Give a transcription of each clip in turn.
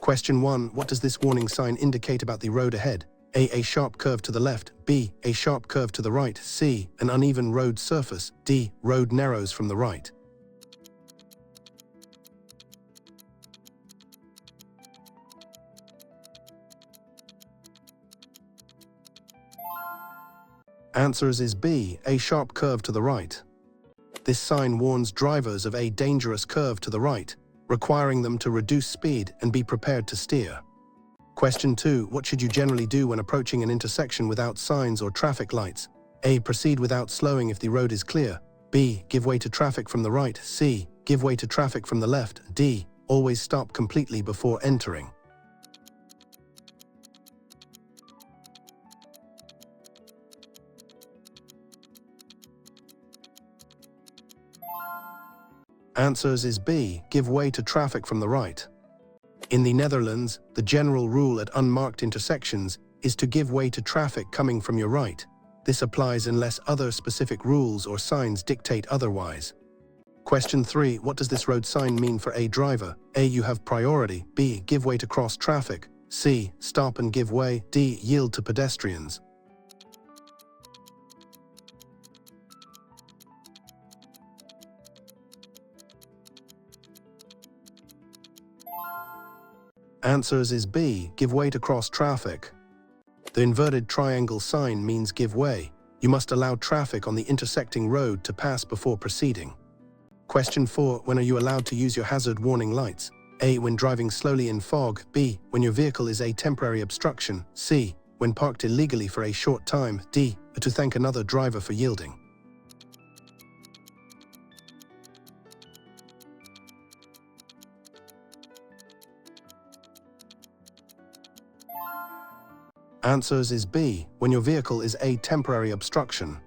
Question 1. What does this warning sign indicate about the road ahead? A sharp curve to the left. B. A sharp curve to the right. C. An uneven road surface. D. Road narrows from the right. Answers is B. A sharp curve to the right. This sign warns drivers of a dangerous curve to the right, requiring them to reduce speed and be prepared to steer. Question 2. What should you generally do when approaching an intersection without signs or traffic lights? A. Proceed without slowing if the road is clear. B. Give way to traffic from the right. C. Give way to traffic from the left. D. Always stop completely before entering. Answers is B. Give way to traffic from the right. In the Netherlands, the general rule at unmarked intersections is to give way to traffic coming from your right. This applies unless other specific rules or signs dictate otherwise. Question 3. What does this road sign mean for a driver? A. You have priority. B. Give way to cross traffic. C. Stop and give way. D. Yield to pedestrians. Answers is B. Give way to cross traffic. The inverted triangle sign means give way. You must allow traffic on the intersecting road to pass before proceeding. Question 4. When are you allowed to use your hazard warning lights? A. When driving slowly in fog. B. When your vehicle is a temporary obstruction. C. When parked illegally for a short time. D. To thank another driver for yielding. Answers is B. When your vehicle is a temporary obstruction.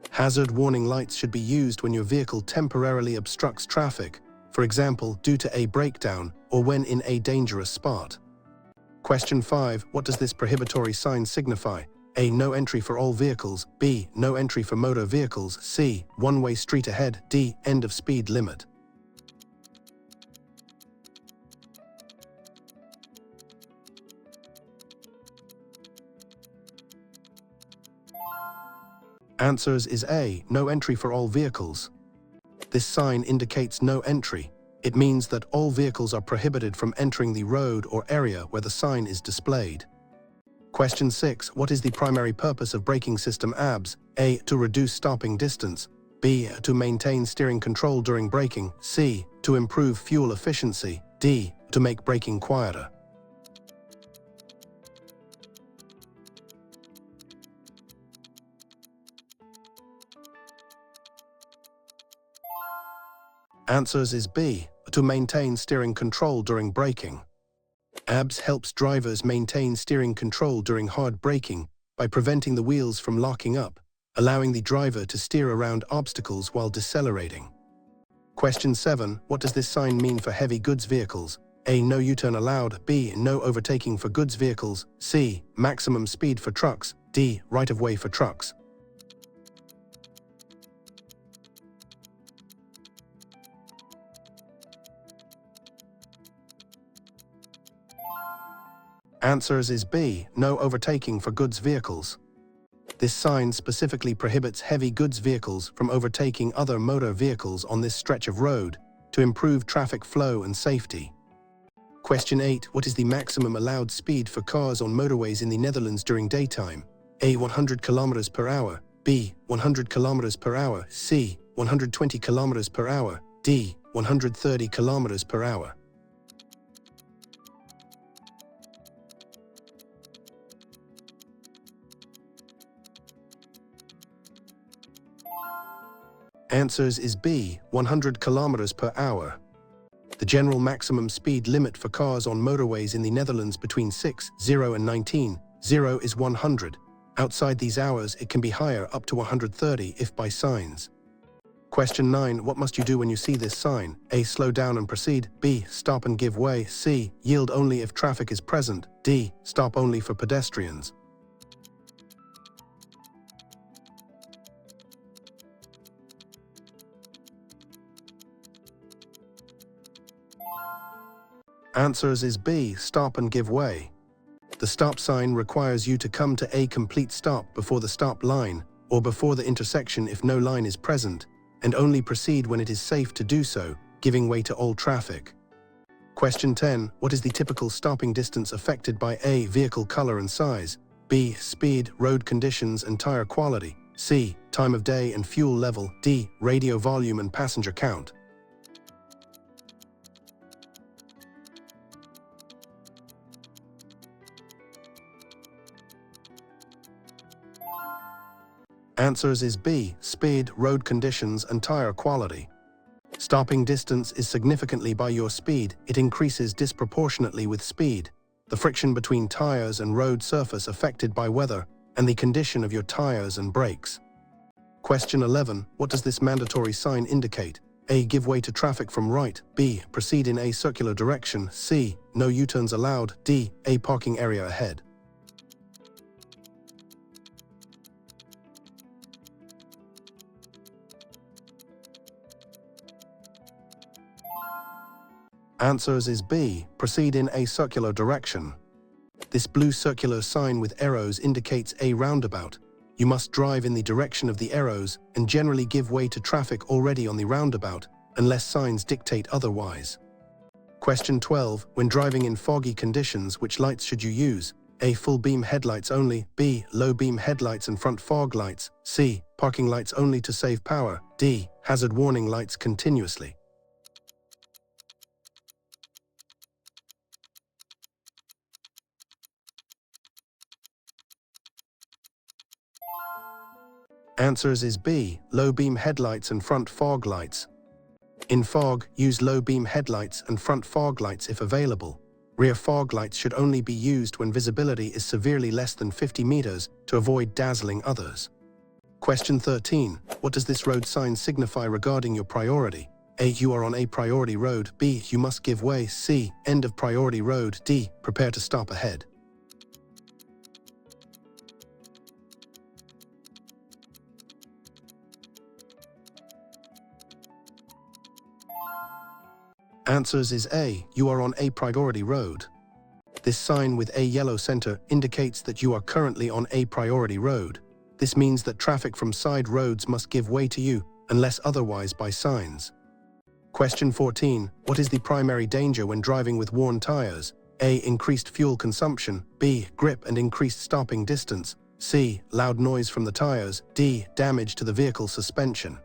Hazard warning lights should be used when your vehicle temporarily obstructs traffic, for example, due to a breakdown or when in a dangerous spot. Question 5. What does this prohibitory sign signify? A. No entry for all vehicles. B. No entry for motor vehicles. C. One-way street ahead. D. End of speed limit. Answers is A. No entry for all vehicles. This sign indicates no entry. It means that all vehicles are prohibited from entering the road or area where the sign is displayed. Question 6. What is the primary purpose of braking system ABS? A. To reduce stopping distance. B. To maintain steering control during braking. C. To improve fuel efficiency. D. To make braking quieter. Answers is B. To maintain steering control during braking. ABS helps drivers maintain steering control during hard braking by preventing the wheels from locking up, allowing the driver to steer around obstacles while decelerating. Question 7. What does this sign mean for heavy goods vehicles? A. No U-turn allowed. B. No overtaking for goods vehicles. C. Maximum speed for trucks. D. Right of way for trucks. Answers is B. No overtaking for goods vehicles. This sign specifically prohibits heavy goods vehicles from overtaking other motor vehicles on this stretch of road to improve traffic flow and safety. Question 8. What is the maximum allowed speed for cars on motorways in the Netherlands during daytime? A. 100 km per hour. B. 100 km per hour. C. 120 km per hour. D. 130 km per hour. Answers is B. 100 km per hour. The general maximum speed limit for cars on motorways in the Netherlands between 6:0 and 19:0 is 100. Outside these hours, it can be higher, up to 130 if by signs. Question 9. What must you do when you see this sign? A. Slow down and proceed. B. Stop and give way. C. Yield only if traffic is present. D. Stop only for pedestrians. Answers is B, stop and give way. The stop sign requires you to come to a complete stop before the stop line or before the intersection if no line is present, and only proceed when it is safe to do so, giving way to all traffic. Question 10. What is the typical stopping distance affected by A, vehicle color and size, B, speed, road conditions and tire quality, C, time of day and fuel level, D, radio volume and passenger count? Answers is B, speed, road conditions and tire quality. Stopping distance is significantly by your speed. It increases disproportionately with speed. The friction between tires and road surface affected by weather and the condition of your tires and brakes. Question 11. What does this mandatory sign indicate? A, give way to traffic from right, B, proceed in a circular direction, C, no U-turns allowed, D, a parking area ahead. Answers is B, proceed in a circular direction. This blue circular sign with arrows indicates a roundabout. You must drive in the direction of the arrows and generally give way to traffic already on the roundabout, unless signs dictate otherwise. Question 12. When driving in foggy conditions, which lights should you use? A, full beam headlights only, B, low beam headlights and front fog lights, C, parking lights only to save power, D, hazard warning lights continuously. Answers is B, low beam headlights and front fog lights. In fog, use low beam headlights and front fog lights if available. Rear fog lights should only be used when visibility is severely less than 50 meters to avoid dazzling others. Question 13. What does this road sign signify regarding your priority? A, you are on a priority road, B, you must give way, C, end of priority road, D, prepare to stop ahead. Answers is A, you are on a priority road. This sign with a yellow center indicates that you are currently on a priority road. This means that traffic from side roads must give way to you, unless otherwise by signs. Question 14. What is the primary danger when driving with worn tires? A, increased fuel consumption, B, grip and increased stopping distance, C, loud noise from the tires, D, damage to the vehicle suspension.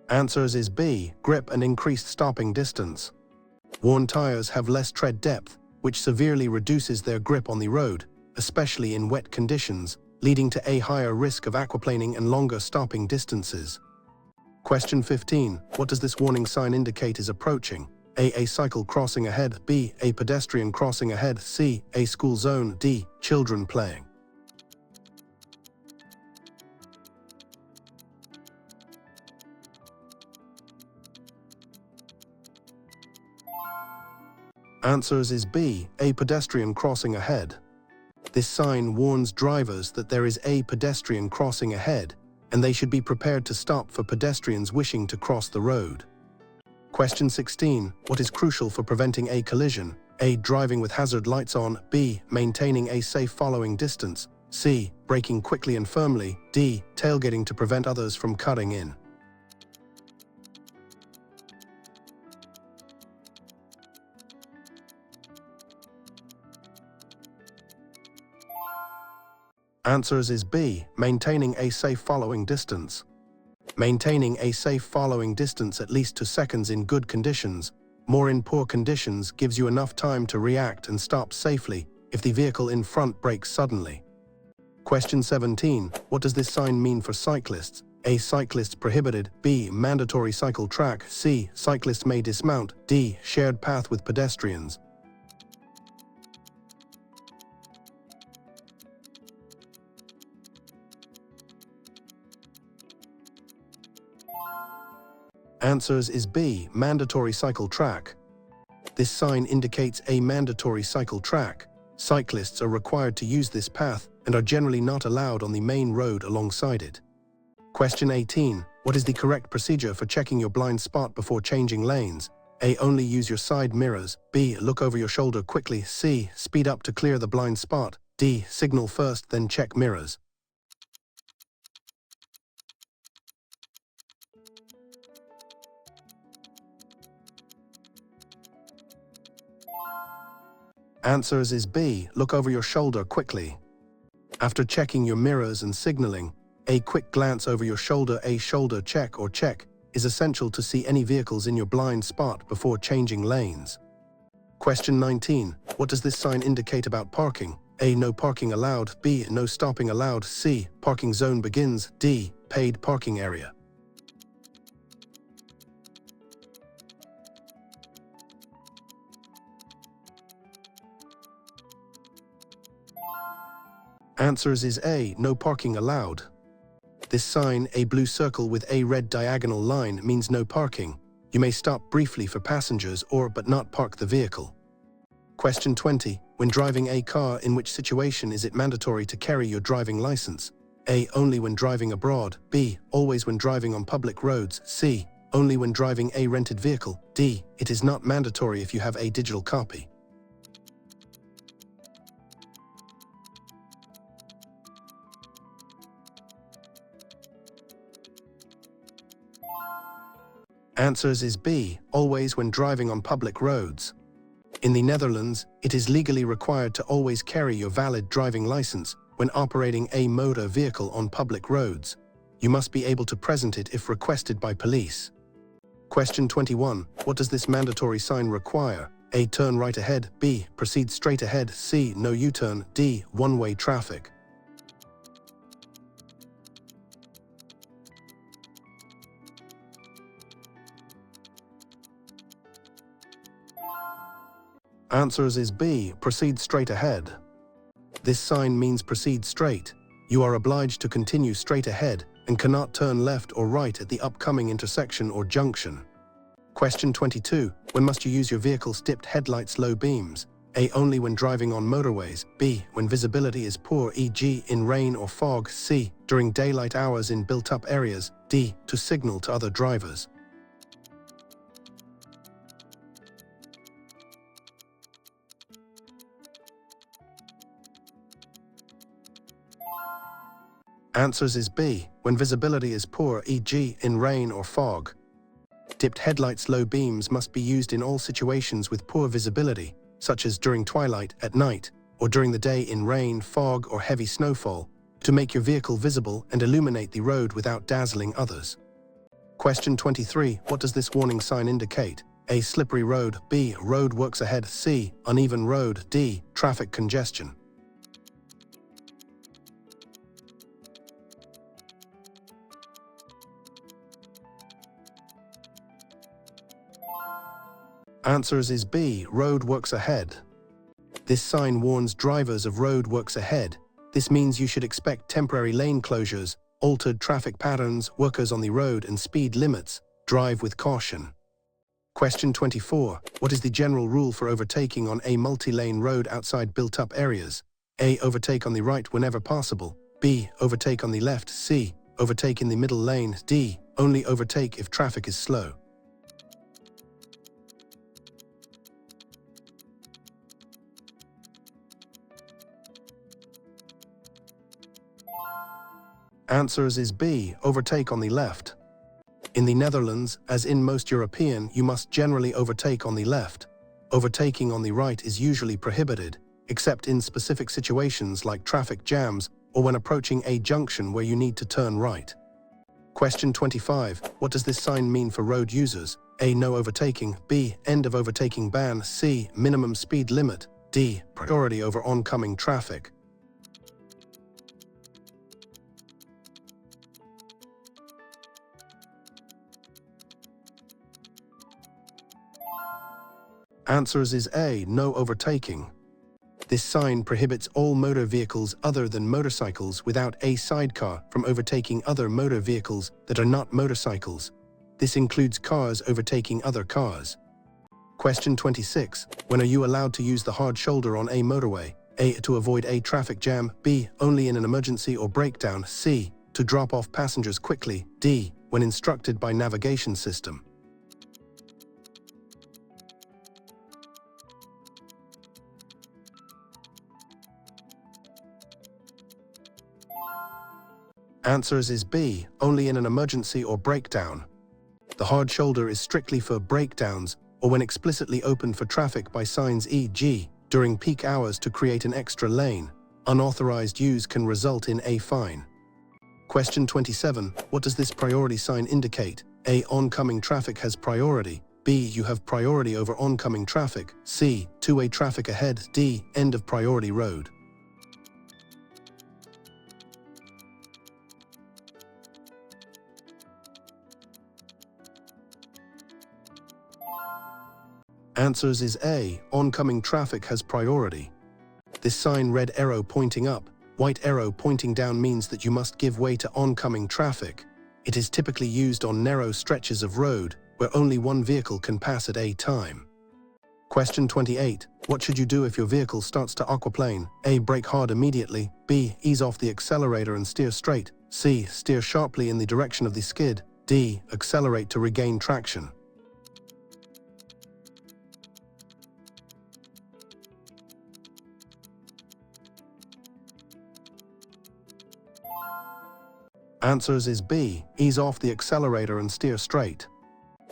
Answers is B, grip and increased stopping distance. Worn tires have less tread depth, which severely reduces their grip on the road, especially in wet conditions, leading to a higher risk of aquaplaning and longer stopping distances. Question 15. What does this warning sign indicate is approaching? A cycle crossing ahead, B, a pedestrian crossing ahead, C, a school zone, D, children playing. Answers is B, a pedestrian crossing ahead. This sign warns drivers that there is a pedestrian crossing ahead, and they should be prepared to stop for pedestrians wishing to cross the road. Question 16. What is crucial for preventing a collision? A, driving with hazard lights on, B, maintaining a safe following distance, C, braking quickly and firmly, D, tailgating to prevent others from cutting in. Answers is B, maintaining a safe following distance. Maintaining a safe following distance at least 2 seconds in good conditions, more in poor conditions, gives you enough time to react and stop safely if the vehicle in front brakes suddenly. Question 17. What does this sign mean for cyclists? A, cyclists prohibited, B, mandatory cycle track, C, cyclists may dismount, D, shared path with pedestrians. Answers is B, mandatory cycle track. This sign indicates a mandatory cycle track. Cyclists are required to use this path and are generally not allowed on the main road alongside it. Question 18. What is the correct procedure for checking your blind spot before changing lanes? A. Only use your side mirrors. B. Look over your shoulder quickly. C. Speed up to clear the blind spot. D. Signal first, then check mirrors. Answers is B. Look over your shoulder quickly. After checking your mirrors and signaling, a quick glance over your shoulder, a shoulder check or check, is essential to see any vehicles in your blind spot before changing lanes. Question 19. What does this sign indicate about parking? A. No parking allowed. B. No stopping allowed. C. Parking zone begins. D. Paid parking area. Answers is A. No parking allowed. This sign, a blue circle with a red diagonal line, means no parking. You may stop briefly for passengers but not park the vehicle. Question 20. When driving a car, in which situation is it mandatory to carry your driving license? A. Only when driving abroad. B. Always when driving on public roads. C. Only when driving a rented vehicle. D. It is not mandatory if you have a digital copy. Answers is B. Always when driving on public roads. In the Netherlands, it is legally required to always carry your valid driving license when operating a motor vehicle on public roads. You must be able to present it if requested by police. Question 21. What does this mandatory sign require? A. Turn right ahead. B. Proceed straight ahead. C. No U-turn. D. One-way traffic. Answers is B. Proceed straight ahead. This sign means proceed straight. You are obliged to continue straight ahead and cannot turn left or right at the upcoming intersection or junction. Question 22. When must you use your vehicle's dipped headlights low beams? A. Only when driving on motorways. B. When visibility is poor, e.g. in rain or fog. C. During daylight hours in built-up areas. D. To signal to other drivers. Answers is B. When visibility is poor, e.g. in rain or fog. Dipped headlights low beams must be used in all situations with poor visibility, such as during twilight, at night, or during the day in rain, fog, or heavy snowfall, to make your vehicle visible and illuminate the road without dazzling others. Question 23. What does this warning sign indicate? A. Slippery road. B. Road works ahead. C. Uneven road. D. Traffic congestion. Answers is B. Road works ahead. This sign warns drivers of road works ahead. This means you should expect temporary lane closures, altered traffic patterns, workers on the road, and speed limits. Drive with caution. Question 24. What is the general rule for overtaking on a multi-lane road outside built-up areas? A. Overtake on the right whenever possible. B. Overtake on the left. C. Overtake in the middle lane. D. Only overtake if traffic is slow. Answers is B. Overtake on the left. In the Netherlands, as in most European, you must generally overtake on the left. Overtaking on the right is usually prohibited, except in specific situations like traffic jams or when approaching a junction where you need to turn right. Question 25. What does this sign mean for road users? A. No overtaking. B. End of overtaking ban. C. Minimum speed limit. D. Priority over oncoming traffic. Answers is A. No overtaking. This sign prohibits all motor vehicles other than motorcycles without a sidecar from overtaking other motor vehicles that are not motorcycles. This includes cars overtaking other cars. Question 26. When are you allowed to use the hard shoulder on a motorway? A. To avoid a traffic jam. B. Only in an emergency or breakdown. C. To drop off passengers quickly. D. When instructed by navigation system. Answers is B. Only in an emergency or breakdown. The hard shoulder is strictly for breakdowns or when explicitly opened for traffic by signs e.g. during peak hours to create an extra lane. Unauthorized use can result in a fine. Question 27. What does this priority sign indicate? A. Oncoming traffic has priority. B. You have priority over oncoming traffic. C. Two-way traffic ahead. D. End of priority road. Answers is A. Oncoming traffic has priority. This sign, red arrow pointing up, white arrow pointing down, means that you must give way to oncoming traffic. It is typically used on narrow stretches of road where only one vehicle can pass at a time. Question 28. What should you do if your vehicle starts to aquaplane? A. Brake hard immediately. B. Ease off the accelerator and steer straight. C. Steer sharply in the direction of the skid. D. Accelerate to regain traction. Answers is B. Ease off the accelerator and steer straight.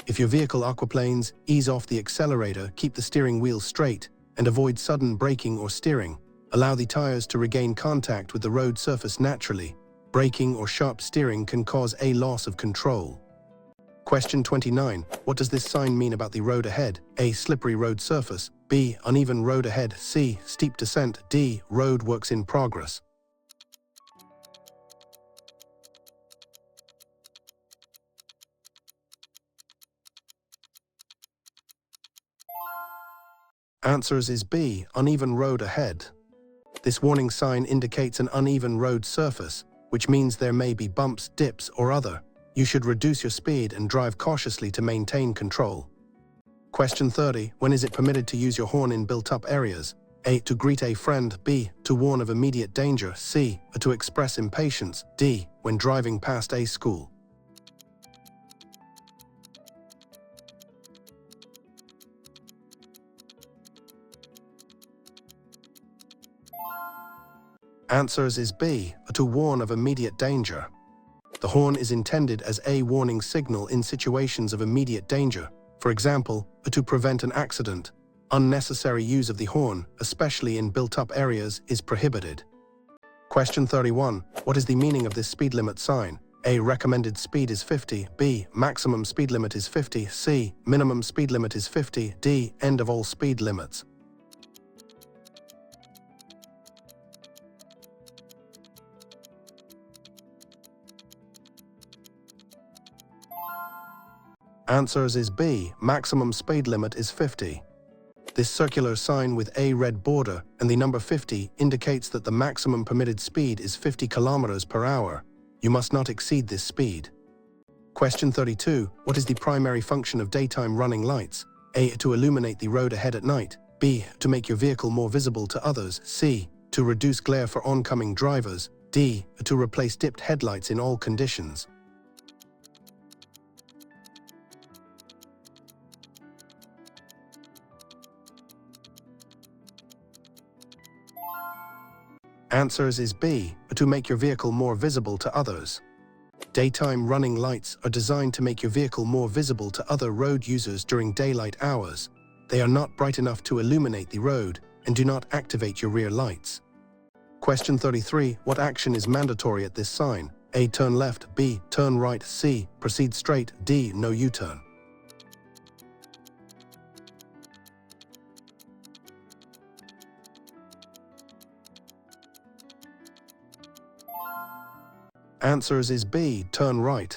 If your vehicle aquaplanes, ease off the accelerator, keep the steering wheel straight, and avoid sudden braking or steering. Allow the tires to regain contact with the road surface naturally. Braking or sharp steering can cause a loss of control. Question 29. What does this sign mean about the road ahead? A. Slippery road surface. B. Uneven road ahead. C. Steep descent. D. Road works in progress. Answers is B. Uneven road ahead. This warning sign indicates an uneven road surface, which means there may be bumps, dips, or other. You should reduce your speed and drive cautiously to maintain control. Question 30. When is it permitted to use your horn in built-up areas? A. To greet a friend. B. To warn of immediate danger. C. To express impatience. D. When driving past a school. Answers is B. To warn of immediate danger. The horn is intended as a warning signal in situations of immediate danger. For example, to prevent an accident. Unnecessary use of the horn, especially in built-up areas, is prohibited. Question 31. What is the meaning of this speed limit sign? A. Recommended speed is 50. B. Maximum speed limit is 50. C. Minimum speed limit is 50. D. End of all speed limits. Answers is B. Maximum speed limit is 50. This circular sign with a red border and the number 50 indicates that the maximum permitted speed is 50 kilometers per hour. You must not exceed this speed. Question 32. What is the primary function of daytime running lights? A. To illuminate the road ahead at night. B. To make your vehicle more visible to others. C. To reduce glare for oncoming drivers. D. To replace dipped headlights in all conditions. Answers is B. To make your vehicle more visible to others. Daytime running lights are designed to make your vehicle more visible to other road users during daylight hours. They are not bright enough to illuminate the road and do not activate your rear lights. Question 33. What action is mandatory at this sign? A. Turn left. B. Turn right. C. Proceed straight. D. No U-turn. Answers is B. Turn right.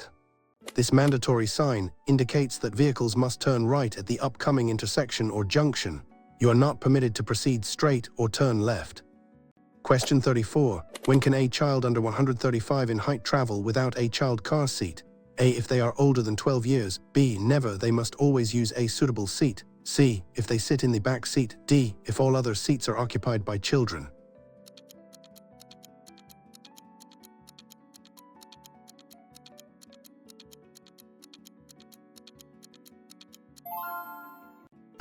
This mandatory sign indicates that vehicles must turn right at the upcoming intersection or junction. You are not permitted to proceed straight or turn left. Question 34. When can a child under 135 in height travel without a child car seat? A. If they are older than 12 years. B. Never. They must always use a suitable seat. C. If they sit in the back seat. D. If all other seats are occupied by children.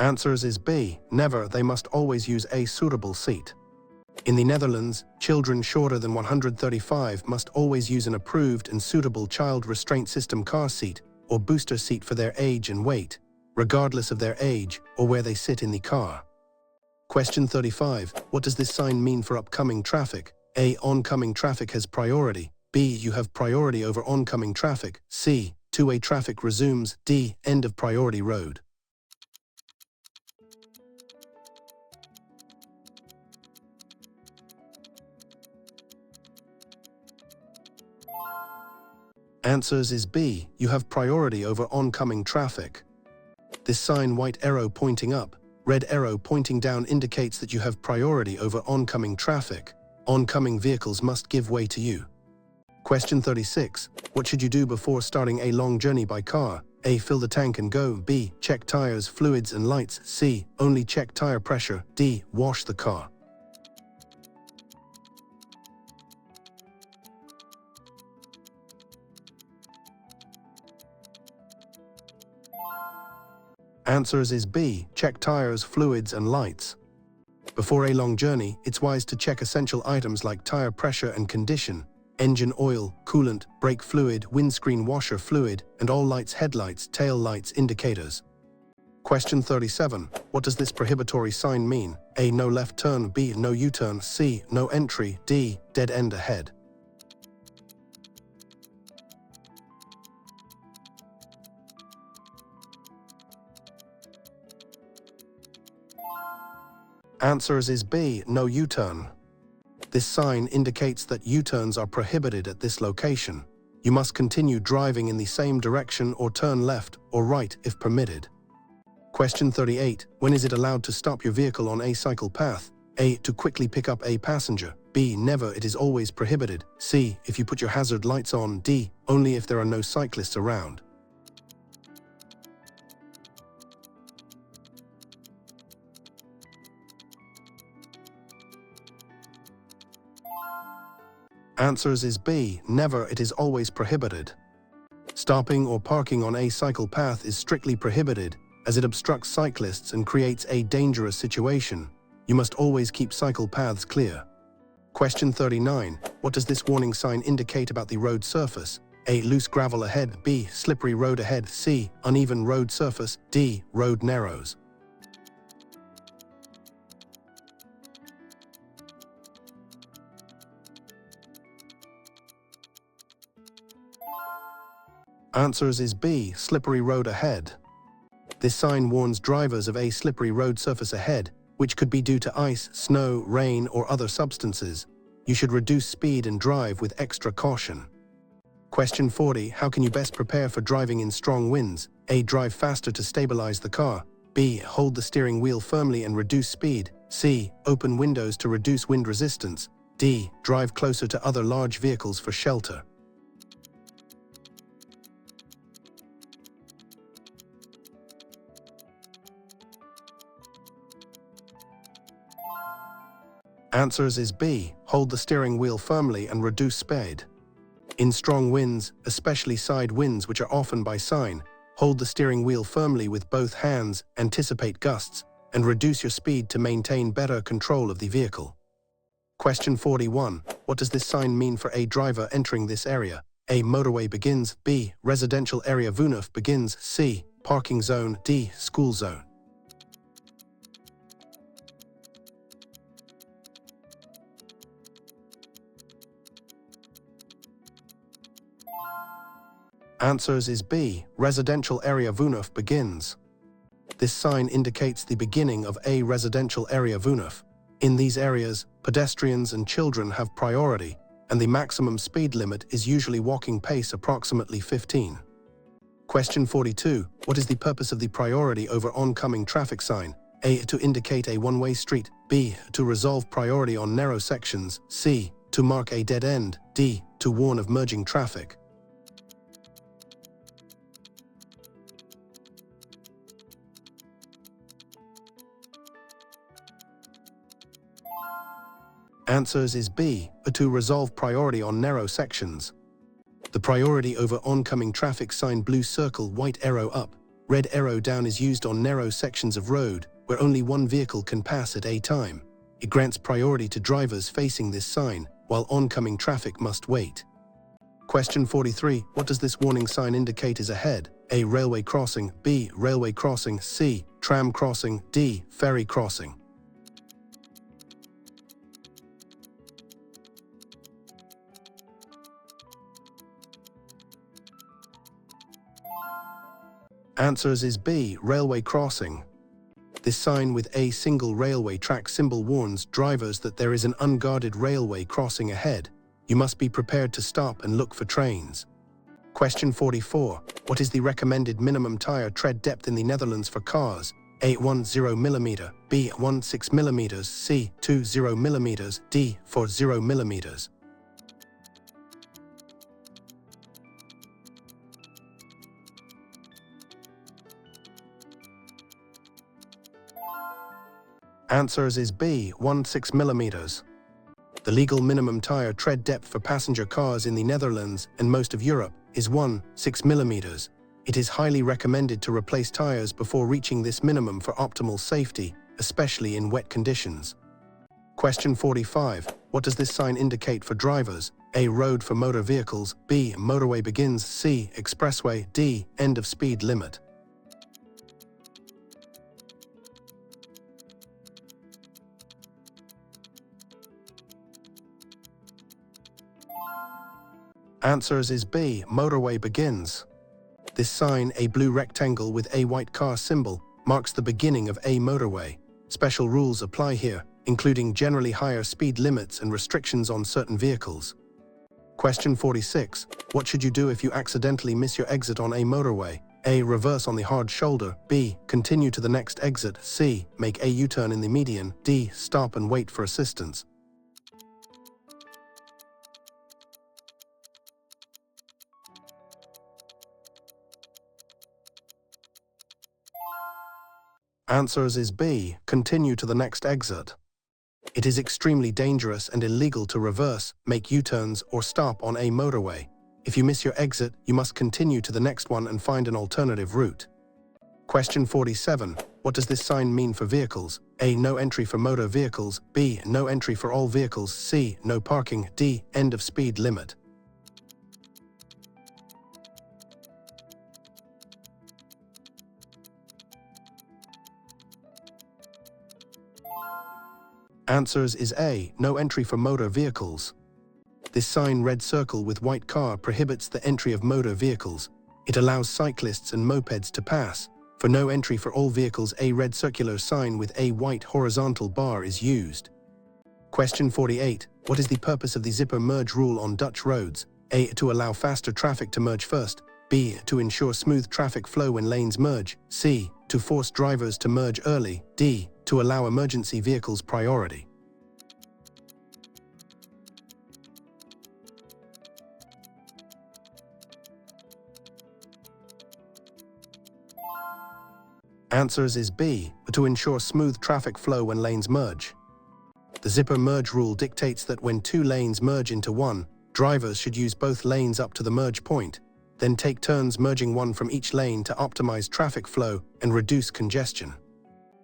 Answers is B. Never, they must always use a suitable seat. In the Netherlands, children shorter than 135 must always use an approved and suitable child restraint system car seat or booster seat for their age and weight, regardless of their age or where they sit in the car. Question 35. What does this sign mean for upcoming traffic? A. Oncoming traffic has priority. B. You have priority over oncoming traffic. C. Two-way traffic resumes. D. End of priority road. Answers is B. You have priority over oncoming traffic. This sign, white arrow pointing up, red arrow pointing down, indicates that you have priority over oncoming traffic. Oncoming vehicles must give way to you. Question 36. What should you do before starting a long journey by car? A. Fill the tank and go. B. Check tires, fluids and lights. C. Only check tire pressure. D. Wash the car. Answers is B. Check tires, fluids and lights. Before a long journey, it's wise to check essential items like tire pressure and condition, engine oil, coolant, brake fluid, windscreen washer fluid, and all lights, headlights, tail lights, indicators. Question 37. What does this prohibitory sign mean? A. No left turn. B. No U-turn. C. No entry. D. Dead end ahead. Answers is B. No U-turn. This sign indicates that U-turns are prohibited at this location. You must continue driving in the same direction or turn left or right if permitted. Question 38. When is it allowed to stop your vehicle on a cycle path? A. To quickly pick up a passenger. B. Never, it is always prohibited. C. If you put your hazard lights on. D. Only if there are no cyclists around. Answers is B. Never, it is always prohibited. Stopping or parking on a cycle path is strictly prohibited, as it obstructs cyclists and creates a dangerous situation. You must always keep cycle paths clear. Question 39. What does this warning sign indicate about the road surface? A. Loose gravel ahead. B. Slippery road ahead. C. Uneven road surface. D. Road narrows. Answers is B. Slippery road ahead. This sign warns drivers of a slippery road surface ahead, which could be due to ice, snow, rain, or other substances. You should reduce speed and drive with extra caution. Question 40. How can you best prepare for driving in strong winds? A. Drive faster to stabilize the car. B. Hold the steering wheel firmly and reduce speed. C. Open windows to reduce wind resistance. D. Drive closer to other large vehicles for shelter. Answers is B. Hold the steering wheel firmly and reduce speed. In strong winds, especially side winds which are often by sign, hold the steering wheel firmly with both hands, anticipate gusts, and reduce your speed to maintain better control of the vehicle. Question 41. What does this sign mean for a driver entering this area? A. Motorway begins. B. Residential area Woonhof begins. C. Parking zone. D. School zone. Answers is B. Residential area Woonhof begins. This sign indicates the beginning of a residential area Woonhof. In these areas, pedestrians and children have priority, and the maximum speed limit is usually walking pace approximately 15. Question 42. What is the purpose of the priority over oncoming traffic sign? A. To indicate a one-way street. B. To resolve priority on narrow sections. C. To mark a dead end. D. To warn of merging traffic. Answers is B. To resolve priority on narrow sections. The priority over oncoming traffic sign blue circle white arrow up Red arrow down is used on narrow sections of road where only one vehicle can pass at a time. It grants priority to drivers facing this sign, while oncoming traffic must wait. Question 43. What does this warning sign indicate is ahead? A. Railway crossing. B. Railway crossing. C. Tram crossing. D. Ferry crossing. Answers is B. Railway crossing. This sign with a single railway track symbol warns drivers that there is an unguarded railway crossing ahead. You must be prepared to stop and look for trains. Question 44. What is the recommended minimum tire tread depth in the Netherlands for cars? A. 10 mm, B. 16 mm, C. 20 mm, D. 40 mm. Answers is B. 16 mm. The legal minimum tire tread depth for passenger cars in the Netherlands and most of Europe is 16 mm. It is highly recommended to replace tires before reaching this minimum for optimal safety, especially in wet conditions. Question 45. What does this sign indicate for drivers? A. Road for motor vehicles. B. Motorway begins. C. Expressway. D. End of speed limit. Answers is B. Motorway begins. This sign, a blue rectangle with a white car symbol, marks the beginning of a motorway. Special rules apply here, including generally higher speed limits and restrictions on certain vehicles. Question 46. What should you do if you accidentally miss your exit on a motorway? A. Reverse on the hard shoulder. B. Continue to the next exit. C. Make a U-turn in the median. D. Stop and wait for assistance. Answers is B. Continue to the next exit. It is extremely dangerous and illegal to reverse, make U-turns, or stop on a motorway. If you miss your exit, you must continue to the next one and find an alternative route. Question 47. What does this sign mean for vehicles? A. No entry for motor vehicles. B. No entry for all vehicles. C. No parking. D. End of speed limit. Answers is A. No entry for motor vehicles. This sign, red circle with white car, prohibits the entry of motor vehicles. It allows cyclists and mopeds to pass. For no entry for all vehicles, a red circular sign with a white horizontal bar is used. Question 48. What is the purpose of the zipper merge rule on Dutch roads? A. To allow faster traffic to merge first. B. To ensure smooth traffic flow when lanes merge. C. To force drivers to merge early. D. To allow emergency vehicles priority. Answers is B. To ensure smooth traffic flow when lanes merge. The zipper merge rule dictates that when two lanes merge into one, drivers should use both lanes up to the merge point, then take turns merging one from each lane to optimize traffic flow and reduce congestion.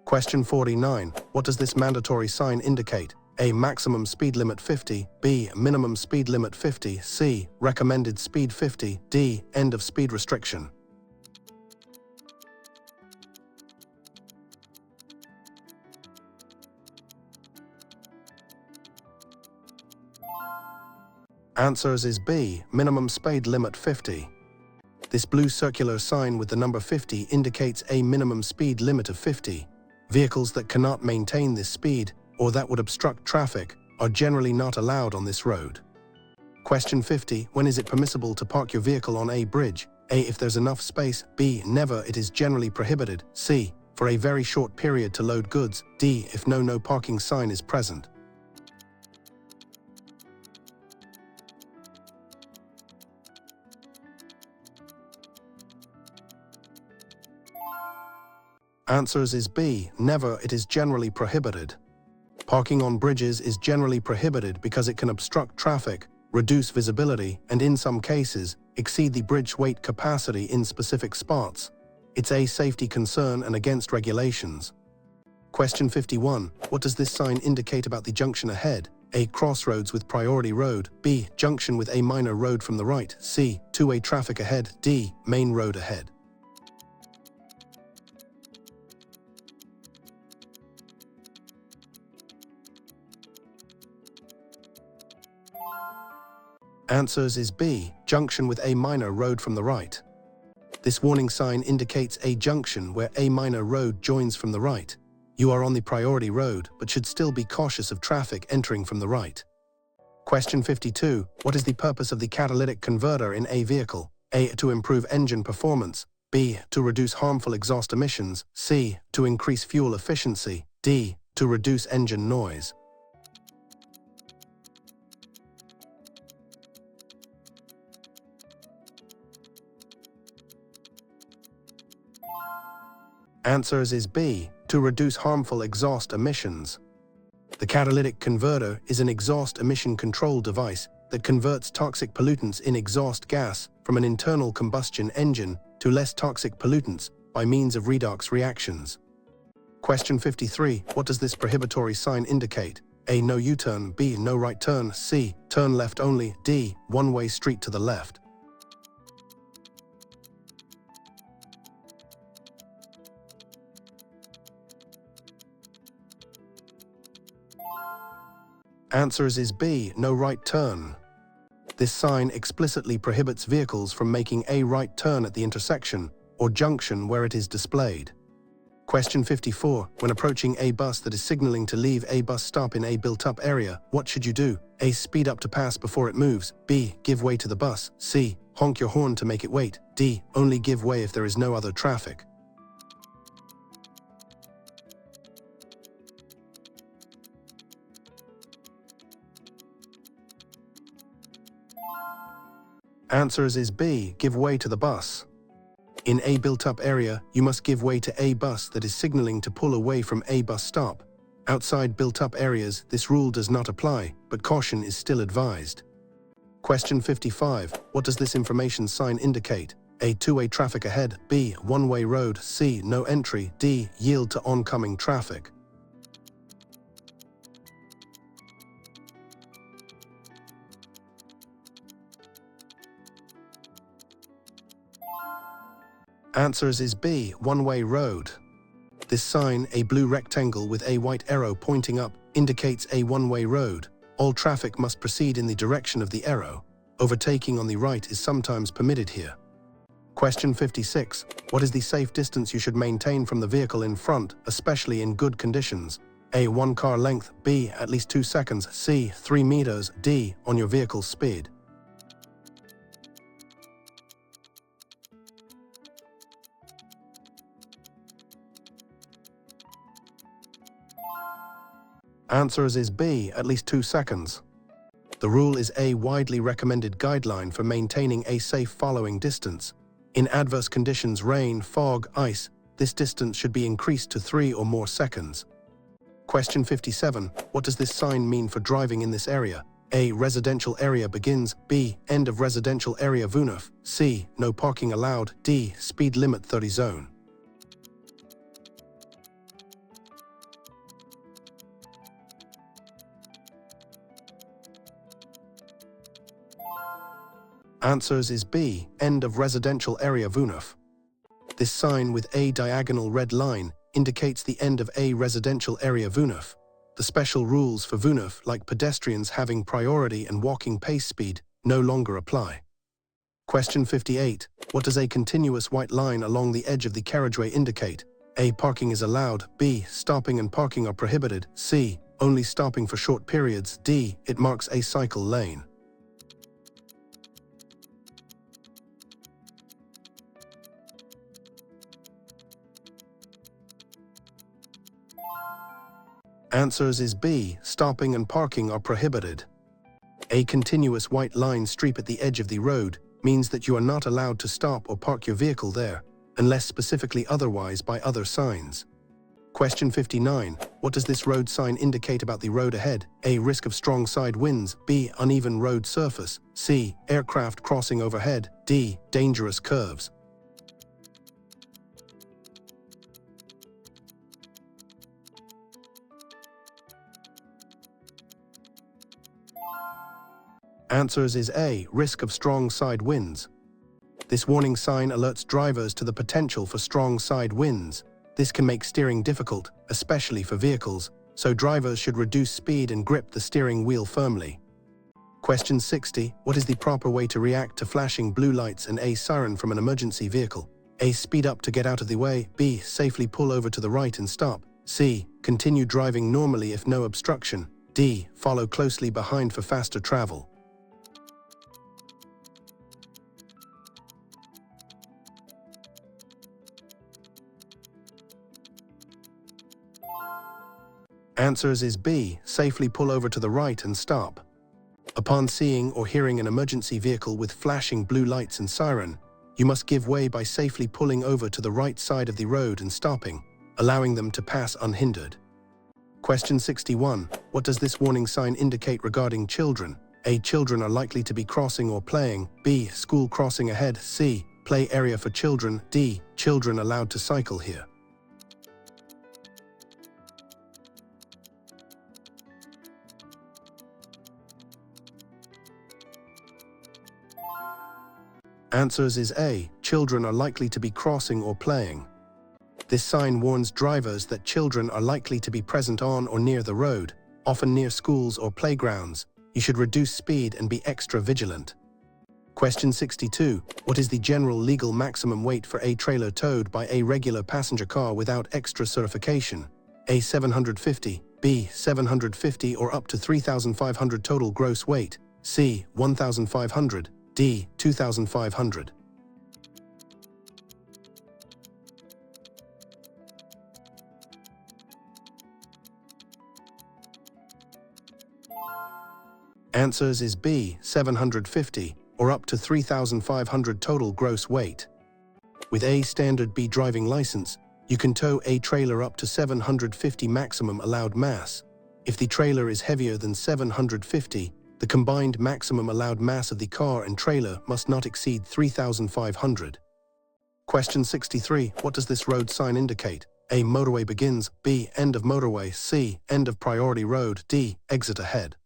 Question 49. What does this mandatory sign indicate? A. Maximum speed limit 50. B. Minimum speed limit 50. C. Recommended speed 50. D. End of speed restriction. Answers is B. Minimum speed limit 50. This blue circular sign with the number 50 indicates a minimum speed limit of 50. Vehicles that cannot maintain this speed, or that would obstruct traffic, are generally not allowed on this road. Question 50. When is it permissible to park your vehicle on a bridge? A. If there's enough space. B. Never. It is generally prohibited. C. For a very short period to load goods. D. If no parking sign is present. Answers is B. Never. It is generally prohibited. Parking on bridges is generally prohibited because it can obstruct traffic, reduce visibility, and in some cases, exceed the bridge weight capacity in specific spots. It's a safety concern and against regulations. Question 51. What does this sign indicate about the junction ahead? A. Crossroads with priority road. B. Junction with a minor road from the right. C. Two-way traffic ahead. D. Main road ahead. Answers is B. Junction with a minor road from the right. This warning sign indicates a junction where a minor road joins from the right. You are on the priority road, but should still be cautious of traffic entering from the right. Question 52. What is the purpose of the catalytic converter in a vehicle? A. To improve engine performance. B. To reduce harmful exhaust emissions. C. To increase fuel efficiency. D. To reduce engine noise. Answers is B. To reduce harmful exhaust emissions. The catalytic converter is an exhaust emission control device that converts toxic pollutants in exhaust gas from an internal combustion engine to less toxic pollutants by means of redox reactions. Question 53. What does this prohibitory sign indicate? A. No U-turn. B. No right turn. C. Turn left only. D. One-way street to the left. Answers is B. No right turn. This sign explicitly prohibits vehicles from making a right turn at the intersection or junction where it is displayed. Question 54. When approaching a bus that is signaling to leave a bus stop in a built-up area, what should you do? A. Speed up to pass before it moves. B. Give way to the bus. C. Honk your horn to make it wait. D. Only give way if there is no other traffic. Answers is B. Give way to the bus. In a built-up area, you must give way to a bus that is signaling to pull away from a bus stop. Outside built-up areas, this rule does not apply, but caution is still advised. Question 55. What does this information sign indicate? A. Two-way traffic ahead. B. One-way road. C. No entry. D. Yield to oncoming traffic. Answers is B. One-way road. This sign, a blue rectangle with a white arrow pointing up, indicates a one-way road. All traffic must proceed in the direction of the arrow. Overtaking on the right is sometimes permitted here. Question 56. What is the safe distance you should maintain from the vehicle in front, especially in good conditions? A. 1 car length. B. At least 2 seconds. C. 3 meters. D. On your vehicle's speed. Answers is B. At least 2 seconds. The rule is a widely recommended guideline for maintaining a safe following distance. In adverse conditions, rain, fog, ice, this distance should be increased to 3 or more seconds. Question 57. What does this sign mean for driving in this area? A. Residential area begins. B. End of residential area Vunuf. C. No parking allowed. D. Speed limit 30 zone. Answers is B. End of residential area Vunuf. This sign with a diagonal red line indicates the end of a residential area Vunuf. The special rules for Vunuf, like pedestrians having priority and walking pace speed, no longer apply. Question 58. What does a continuous white line along the edge of the carriageway indicate? A. Parking is allowed. B. Stopping and parking are prohibited. C. Only stopping for short periods. D. It marks a cycle lane. Answers is B. Stopping and parking are prohibited. A continuous white line streak at the edge of the road means that you are not allowed to stop or park your vehicle there, unless specifically otherwise by other signs. Question 59. What does this road sign indicate about the road ahead? A. Risk of strong side winds. B. Uneven road surface. C. Aircraft crossing overhead. D. Dangerous curves. Answers is A. Risk of strong side winds. This warning sign alerts drivers to the potential for strong side winds. This can make steering difficult, especially for vehicles, so drivers should reduce speed and grip the steering wheel firmly. Question 60. What is the proper way to react to flashing blue lights and a siren from an emergency vehicle? A. Speed up to get out of the way. B. Safely pull over to the right and stop. C. Continue driving normally if no obstruction. D. Follow closely behind for faster travel. Answers is B. Safely pull over to the right and stop. Upon seeing or hearing an emergency vehicle with flashing blue lights and siren, you must give way by safely pulling over to the right side of the road and stopping, allowing them to pass unhindered. Question 61. What does this warning sign indicate regarding children? A. Children are likely to be crossing or playing. B. School crossing ahead. C. Play area for children. D. Children allowed to cycle here. Answers is A. Children are likely to be crossing or playing. This sign warns drivers that children are likely to be present on or near the road, often near schools or playgrounds. You should reduce speed and be extra vigilant. Question 62. What is the general legal maximum weight for a trailer towed by a regular passenger car without extra certification? A. 750, B. 750 or up to 3,500 total gross weight. C. 1,500, D. 2,500. Answers is B. 750 or up to 3,500 total gross weight. With a standard B driving license, you can tow a trailer up to 750 maximum allowed mass. If the trailer is heavier than 750, the combined maximum allowed mass of the car and trailer must not exceed 3,500. Question 63. What does this road sign indicate? A. Motorway begins. B. End of motorway. C. End of priority road. D. Exit ahead.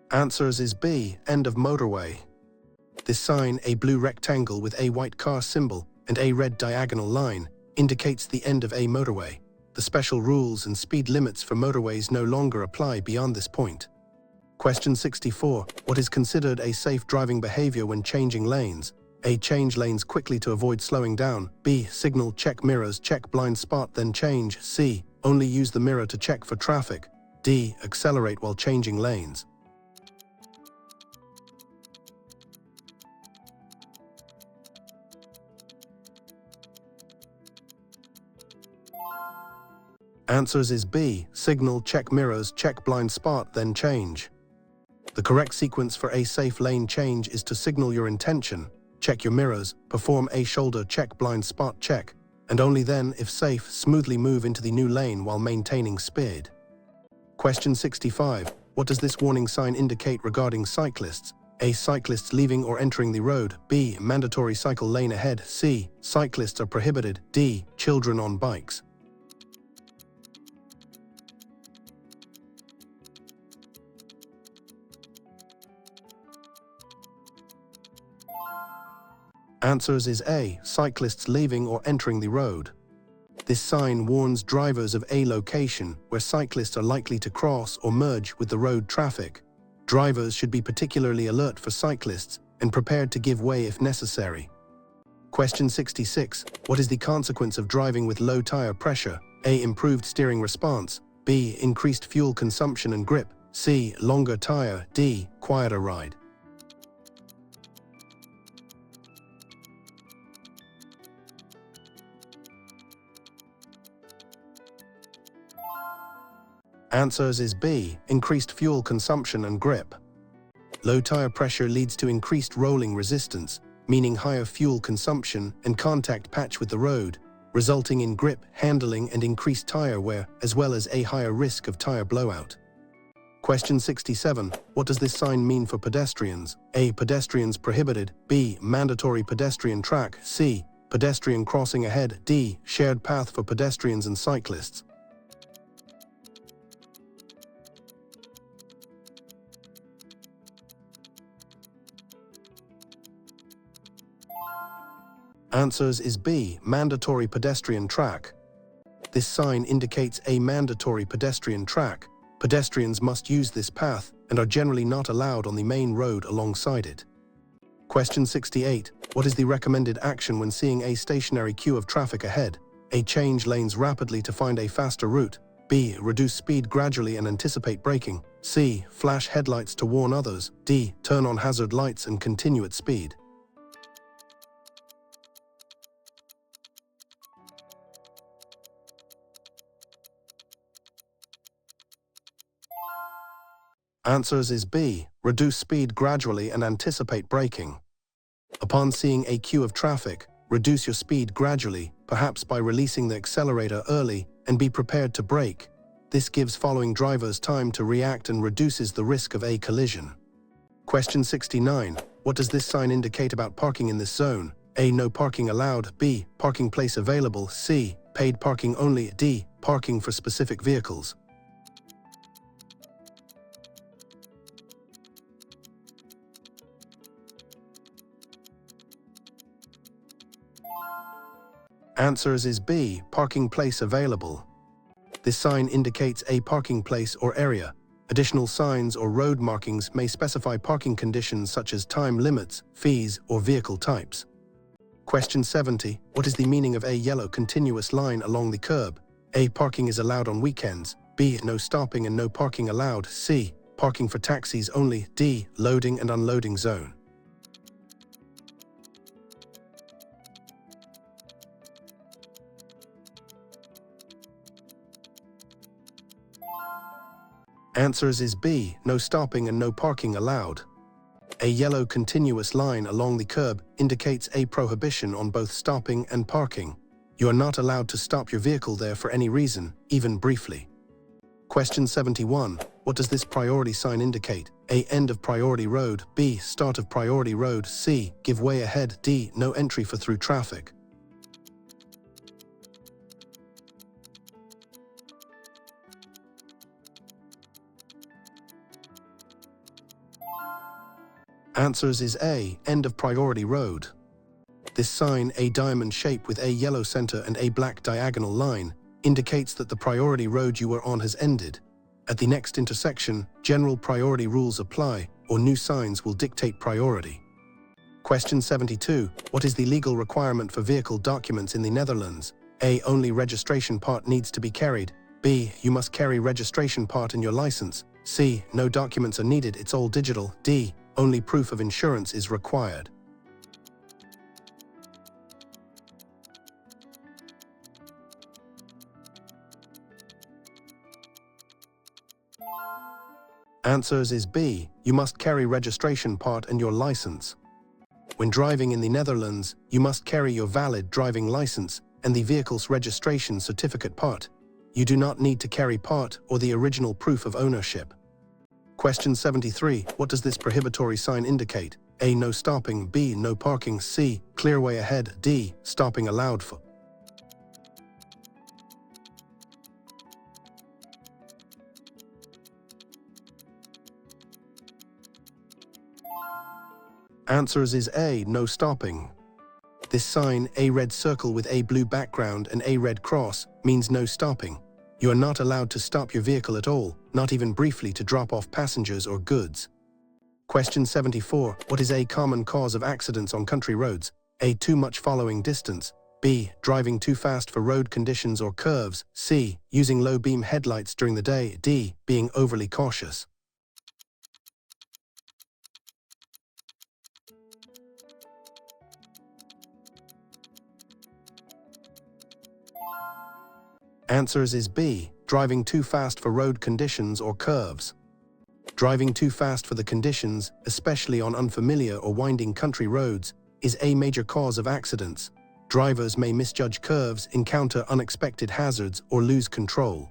Answers is B. End of motorway. This sign, a blue rectangle with a white car symbol and a red diagonal line, indicates the end of a motorway. The special rules and speed limits for motorways no longer apply beyond this point. Question 64. What is considered a safe driving behavior when changing lanes? A. Change lanes quickly to avoid slowing down. B. Signal, check mirrors, check blind spot, then change. C. Only use the mirror to check for traffic. D. Accelerate while changing lanes. Answers is B. Signal, check mirrors, check blind spot, then change. The correct sequence for a safe lane change is to signal your intention, check your mirrors, perform a shoulder check blind spot check, and only then, if safe, smoothly move into the new lane while maintaining speed. Question 65. What does this warning sign indicate regarding cyclists? A. Cyclists leaving or entering the road. B. Mandatory cycle lane ahead. C. Cyclists are prohibited. D. Children on bikes. Answers is A. Cyclists leaving or entering the road. This sign warns drivers of a location where cyclists are likely to cross or merge with the road traffic. Drivers should be particularly alert for cyclists and prepared to give way if necessary. Question 66. What is the consequence of driving with low tire pressure? A. Improved steering response. B. Increased fuel consumption and grip. C. Longer tire. D. Quieter ride. Answers is B. Increased fuel consumption and grip. Low tire pressure leads to increased rolling resistance, meaning higher fuel consumption and contact patch with the road, resulting in grip, handling, and increased tire wear, as well as a higher risk of tire blowout. Question 67. What does this sign mean for pedestrians? A. Pedestrians prohibited. B. Mandatory pedestrian track. C. pedestrian crossing ahead, D. Shared path for pedestrians and cyclists. Answers is B. Mandatory pedestrian track. This sign indicates a mandatory pedestrian track. Pedestrians must use this path and are generally not allowed on the main road alongside it. Question 68. What is the recommended action when seeing a stationary queue of traffic ahead? A. Change lanes rapidly to find a faster route. B. Reduce speed gradually and anticipate braking. C. Flash headlights to warn others. D. Turn on hazard lights and continue at speed. Answers is B. Reduce speed gradually and anticipate braking. Upon seeing a queue of traffic, reduce your speed gradually, perhaps by releasing the accelerator early, and be prepared to brake. This gives following drivers time to react and reduces the risk of a collision. Question 69. What does this sign indicate about parking in this zone? A. No parking allowed. B. Parking place available. C. Paid parking only. D. Parking for specific vehicles. Answers is B. Parking place available. This sign indicates a parking place or area. Additional signs or road markings may specify parking conditions such as time limits, fees, or vehicle types. Question 70. What is the meaning of a yellow continuous line along the curb? A. Parking is allowed on weekends. B. No stopping and no parking allowed. C. Parking for taxis only. D. Loading and unloading zone. Answers is B. No stopping and no parking allowed. A yellow continuous line along the curb indicates a prohibition on both stopping and parking. You are not allowed to stop your vehicle there for any reason, even briefly. Question 71. What does this priority sign indicate? A. End of priority road. B. Start of priority road. C. Give way ahead. D. No entry for through traffic. Answers is A. End of priority road. This sign, a diamond shape with a yellow center and a black diagonal line, indicates that the priority road you were on has ended. At the next intersection, general priority rules apply, or new signs will dictate priority. Question 72. What is the legal requirement for vehicle documents in the Netherlands? A. Only registration part needs to be carried. B. You must carry registration part in your license. C. No documents are needed, it's all digital. D. Only proof of insurance is required. Answers is B. You must carry registration part and your license. When driving in the Netherlands, you must carry your valid driving license and the vehicle's registration certificate part. You do not need to carry part or the original proof of ownership. Question 73. What does this prohibitory sign indicate? A. No stopping. B. No parking. C. Clear way ahead. D. Stopping allowed for. Answers is A. No stopping. This sign, a red circle with a blue background and a red cross, means no stopping. You are not allowed to stop your vehicle at all, not even briefly to drop off passengers or goods. Question 74. What is a common cause of accidents on country roads? A. Too much following distance. B. Driving too fast for road conditions or curves. C. Using low beam headlights during the day. D. Being overly cautious. Answers is B. Driving too fast for road conditions or curves. Driving too fast for the conditions, especially on unfamiliar or winding country roads, is a major cause of accidents. Drivers may misjudge curves, encounter unexpected hazards, or lose control.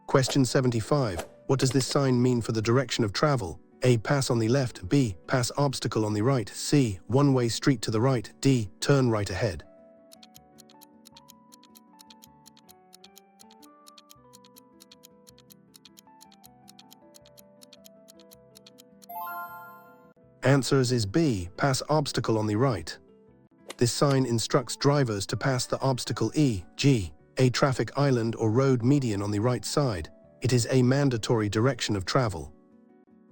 Question 75. What does this sign mean for the direction of travel? A. Pass on the left. B. Pass obstacle on the right. C. One-way street to the right. D. Turn right ahead. Answers is B, pass obstacle on the right. This sign instructs drivers to pass the obstacle e.g., a traffic island or road median on the right side. It is a mandatory direction of travel.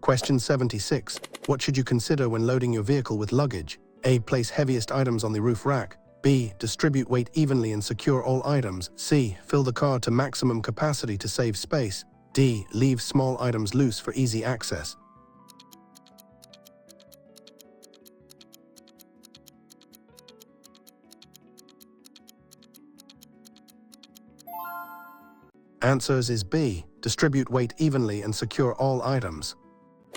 Question 76. What should you consider when loading your vehicle with luggage? A. Place heaviest items on the roof rack. B. Distribute weight evenly and secure all items. C. Fill the car to maximum capacity to save space. D. Leave small items loose for easy access. Answers is B. Distribute weight evenly and secure all items.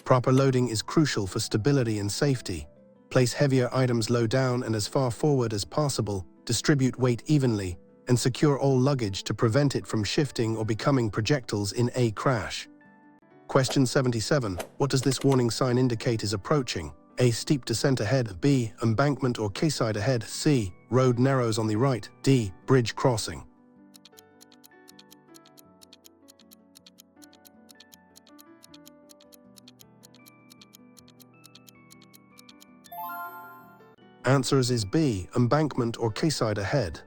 Proper loading is crucial for stability and safety. Place heavier items low down and as far forward as possible, distribute weight evenly, and secure all luggage to prevent it from shifting or becoming projectiles in a crash. Question 77. What does this warning sign indicate is approaching? A. Steep descent ahead. B. Embankment or quayside ahead. C. Road narrows on the right. D. Bridge crossing. Answers is B. Embankment or quayside ahead.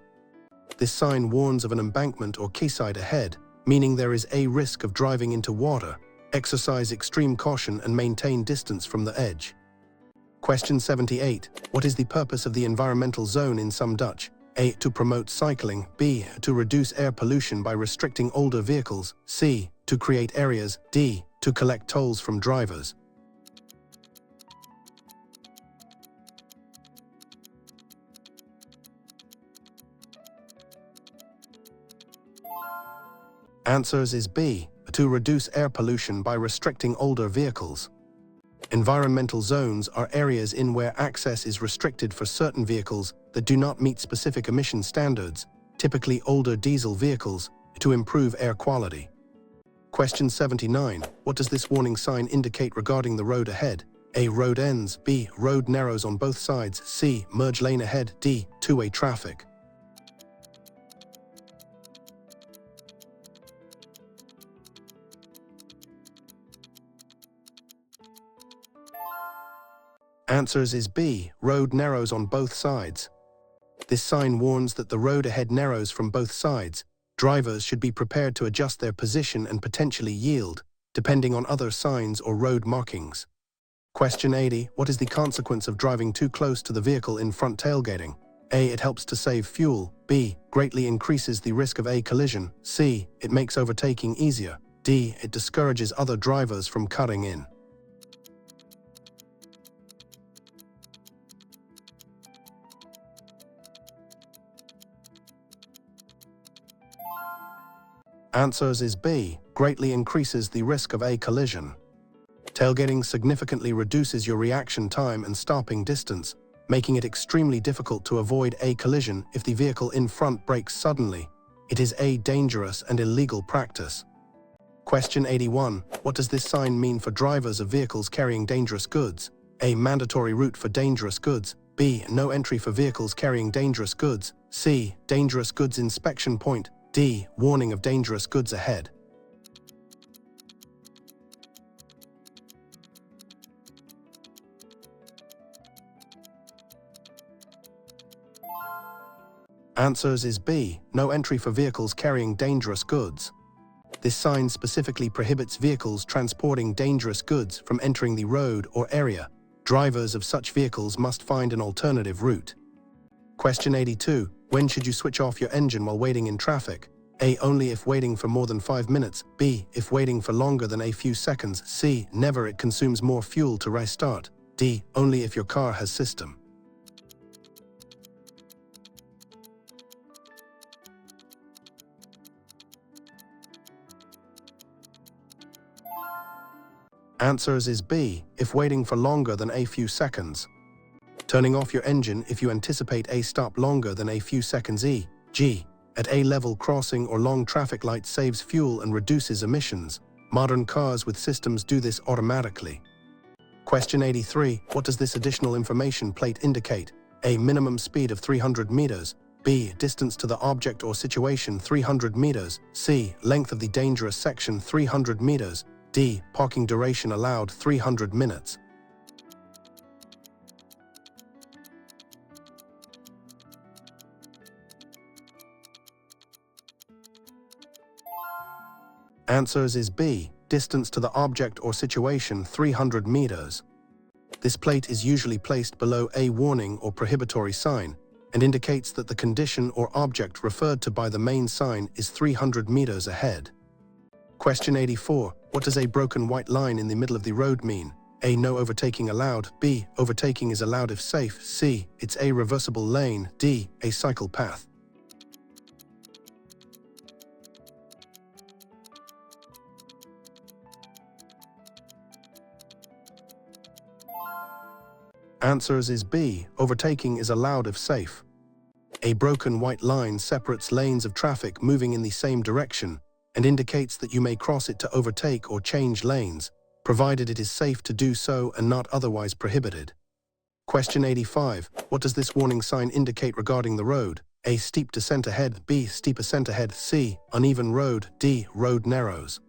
This sign warns of an embankment or quayside ahead, meaning there is a risk of driving into water. Exercise extreme caution and maintain distance from the edge. Question 78. What is the purpose of the environmental zone in some Dutch? A. To promote cycling. B. To reduce air pollution by restricting older vehicles. C. To create areas. D. To collect tolls from drivers. Answers is B. To reduce air pollution by restricting older vehicles. Environmental zones are areas in where access is restricted for certain vehicles that do not meet specific emission standards, typically older diesel vehicles, to improve air quality. Question 79. What does this warning sign indicate regarding the road ahead? A. Road ends. B. Road narrows on both sides. C. Merge lane ahead. D. Two-way traffic. Answers is B. Road narrows on both sides. This sign warns that the road ahead narrows from both sides. Drivers should be prepared to adjust their position and potentially yield, depending on other signs or road markings. Question 80. What is the consequence of driving too close to the vehicle in front tailgating? A. It helps to save fuel. B. Greatly increases the risk of a collision. C. It makes overtaking easier. D. It discourages other drivers from cutting in. Answers is B. Greatly increases the risk of a collision. Tailgating significantly reduces your reaction time and stopping distance, making it extremely difficult to avoid a collision if the vehicle in front brakes suddenly. It is a dangerous and illegal practice. Question 81. What does this sign mean for drivers of vehicles carrying dangerous goods? A. Mandatory route for dangerous goods. B. No entry for vehicles carrying dangerous goods. C. Dangerous goods inspection point. D. Warning of dangerous goods ahead. Answers is B. No entry for vehicles carrying dangerous goods. This sign specifically prohibits vehicles transporting dangerous goods from entering the road or area. Drivers of such vehicles must find an alternative route. Question 82. When should you switch off your engine while waiting in traffic? A. Only if waiting for more than 5 minutes. B. If waiting for longer than a few seconds. C. Never, it consumes more fuel to restart. D. Only if your car has system. Answers is B. If waiting for longer than a few seconds. Turning off your engine if you anticipate a stop longer than a few seconds. E.g. at a level crossing or long traffic light saves fuel and reduces emissions. Modern cars with systems do this automatically. Question 83. What does this additional information plate indicate? A. Minimum speed of 300 meters. B. Distance to the object or situation 300 meters. C. Length of the dangerous section 300 meters. D. Parking duration allowed 300 minutes. Answers is B, distance to the object or situation 300 meters. This plate is usually placed below a warning or prohibitory sign and indicates that the condition or object referred to by the main sign is 300 meters ahead. Question 84. What does a broken white line in the middle of the road mean? A. No overtaking allowed. B. Overtaking is allowed if safe. C. It's a reversible lane. D. A cycle path. Answers is B. Overtaking is allowed if safe. A broken white line separates lanes of traffic moving in the same direction and indicates that you may cross it to overtake or change lanes, provided it is safe to do so and not otherwise prohibited. Question 85. What does this warning sign indicate regarding the road? A. Steep descent ahead. B. Steep ascent ahead. C. Uneven road. D. Road narrows.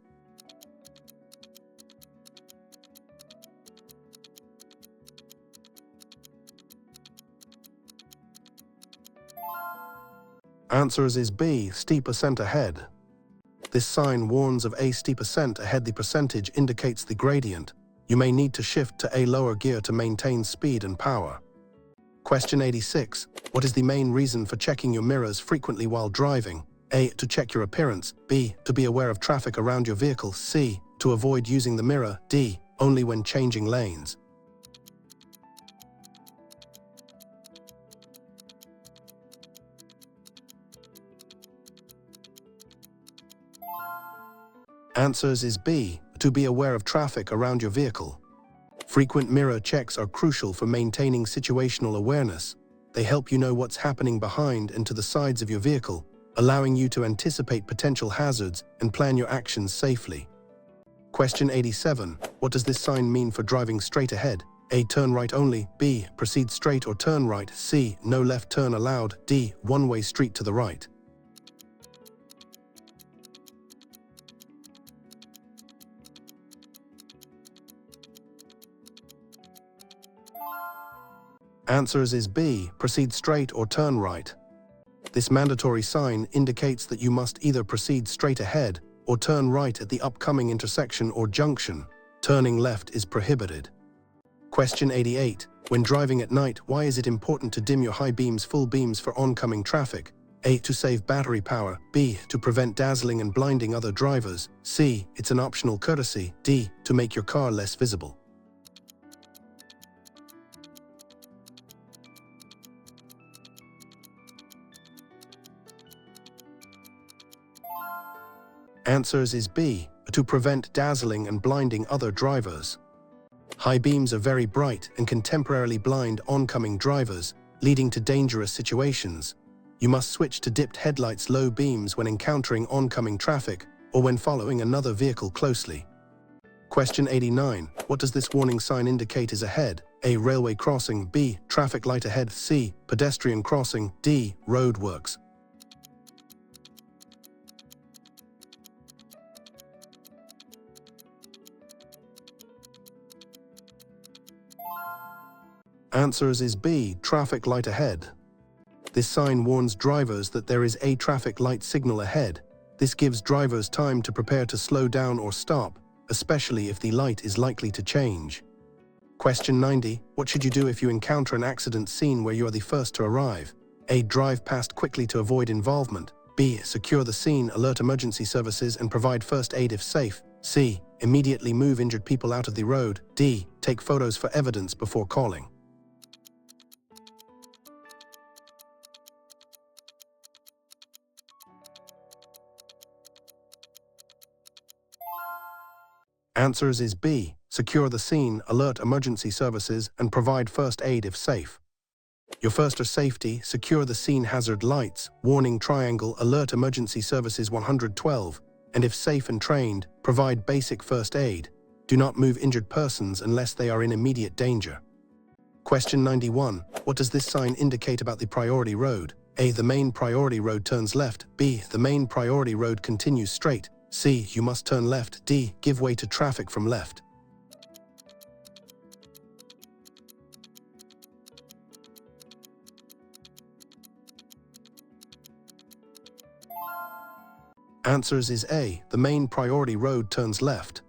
Answers is B. Steep ascent ahead. This sign warns of a steep ascent ahead. The percentage indicates the gradient. You may need to shift to a lower gear to maintain speed and power. Question 86. What is the main reason for checking your mirrors frequently while driving? A. To check your appearance. B. To be aware of traffic around your vehicle. C. To avoid using the mirror. D. Only when changing lanes. Answers is B. To be aware of traffic around your vehicle. Frequent mirror checks are crucial for maintaining situational awareness. They help you know what's happening behind and to the sides of your vehicle, allowing you to anticipate potential hazards and plan your actions safely. Question 87. What does this sign mean for driving straight ahead? A. Turn right only. B. Proceed straight or turn right. C. No left turn allowed. D. One-way street to the right. Answers is B. Proceed straight or turn right. This mandatory sign indicates that you must either proceed straight ahead or turn right at the upcoming intersection or junction. Turning left is prohibited. Question 88. When driving at night, why is it important to dim your high beams, full beams for oncoming traffic? A. To save battery power. B. To prevent dazzling and blinding other drivers. C. It's an optional courtesy. D. To make your car less visible. Answers is B. To prevent dazzling and blinding other drivers. High beams are very bright and can temporarily blind oncoming drivers, leading to dangerous situations. You must switch to dipped headlights low beams when encountering oncoming traffic or when following another vehicle closely. Question 89. What does this warning sign indicate is ahead? A. Railway crossing. B. Traffic light ahead. C. Pedestrian crossing. D. Roadworks. Answers is B. Traffic light ahead. This sign warns drivers that there is a traffic light signal ahead. This gives drivers time to prepare to slow down or stop, especially if the light is likely to change. Question 90. What should you do if you encounter an accident scene where you are the first to arrive? A. Drive past quickly to avoid involvement. B. Secure the scene, alert emergency services, and provide first aid if safe. C. Immediately move injured people out of the road. D. Take photos for evidence before calling. Answers is B. Secure the scene, alert emergency services, and provide first aid if safe. Your first or safety, secure the scene hazard lights, warning triangle, alert emergency services 112, and if safe and trained, provide basic first aid. Do not move injured persons unless they are in immediate danger. Question 91. What does this sign indicate about the priority road? A. The main priority road turns left. B. The main priority road continues straight. C. You must turn left. D. Give way to traffic from left. Answers is A. The main priority road turns left.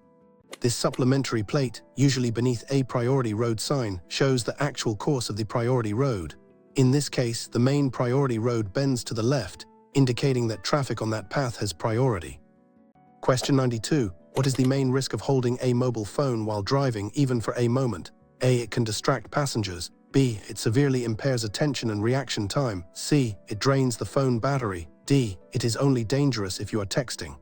This supplementary plate, usually beneath a priority road sign, shows the actual course of the priority road. In this case, the main priority road bends to the left, indicating that traffic on that path has priority. Question 92. What is the main risk of holding a mobile phone while driving, even for a moment? A. It can distract passengers. B. It severely impairs attention and reaction time. C. It drains the phone battery. D. It is only dangerous if you are texting.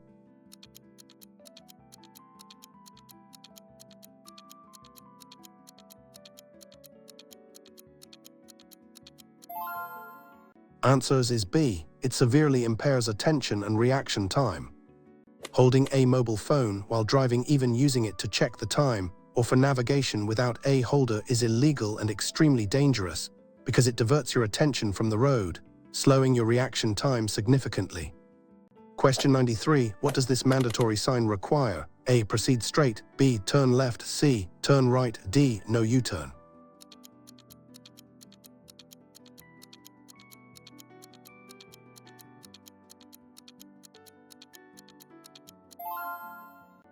Answers is B. It severely impairs attention and reaction time. Holding a mobile phone while driving, even using it to check the time or for navigation without a holder, is illegal and extremely dangerous because it diverts your attention from the road, slowing your reaction time significantly. Question 93. What does this mandatory sign require? A. Proceed straight. B. Turn left. C. Turn right. D. No U-turn.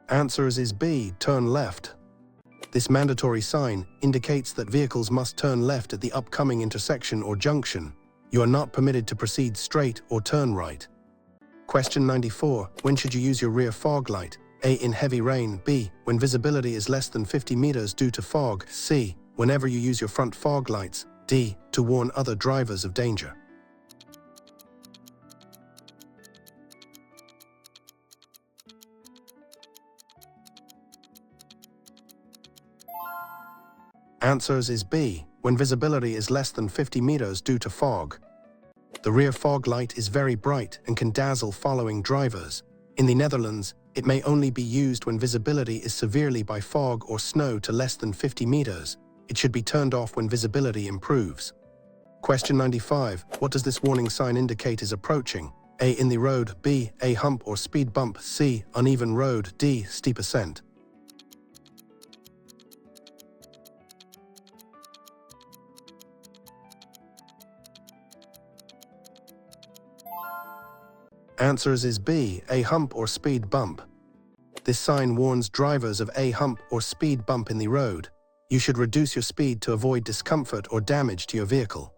Answers is B. Turn left. This mandatory sign indicates that vehicles must turn left at the upcoming intersection or junction. You are not permitted to proceed straight or turn right. Question 94. When should you use your rear fog light? A. In heavy rain. B. When visibility is less than 50 meters due to fog. C. Whenever you use your front fog lights. D. To warn other drivers of danger. Answers is B. When visibility is less than 50 meters due to fog. The rear fog light is very bright and can dazzle following drivers. In the Netherlands, it may only be used when visibility is severely by fog or snow to less than 50 meters. It should be turned off when visibility improves. Question 95. What does this warning sign indicate is approaching? A. In the road. B. A hump or speed bump. C. Uneven road. D. Steep ascent. Answers is B. A hump or speed bump. This sign warns drivers of a hump or speed bump in the road. You should reduce your speed to avoid discomfort or damage to your vehicle.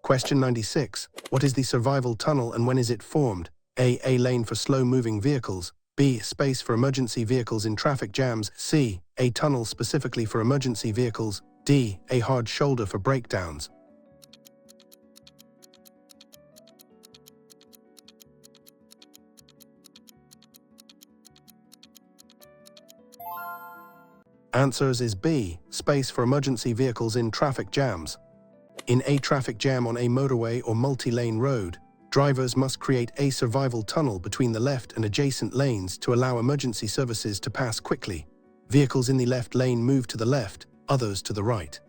Question 96. What is the survival tunnel and when is it formed? A. A lane for slow-moving vehicles. B. Space for emergency vehicles in traffic jams. C. A tunnel specifically for emergency vehicles. D. A hard shoulder for breakdowns. Answers is B. Space for emergency vehicles in traffic jams. In a traffic jam on a motorway or multi-lane road, drivers must create a survival tunnel between the left and adjacent lanes to allow emergency services to pass quickly. Vehicles in the left lane move to the left, others to the right.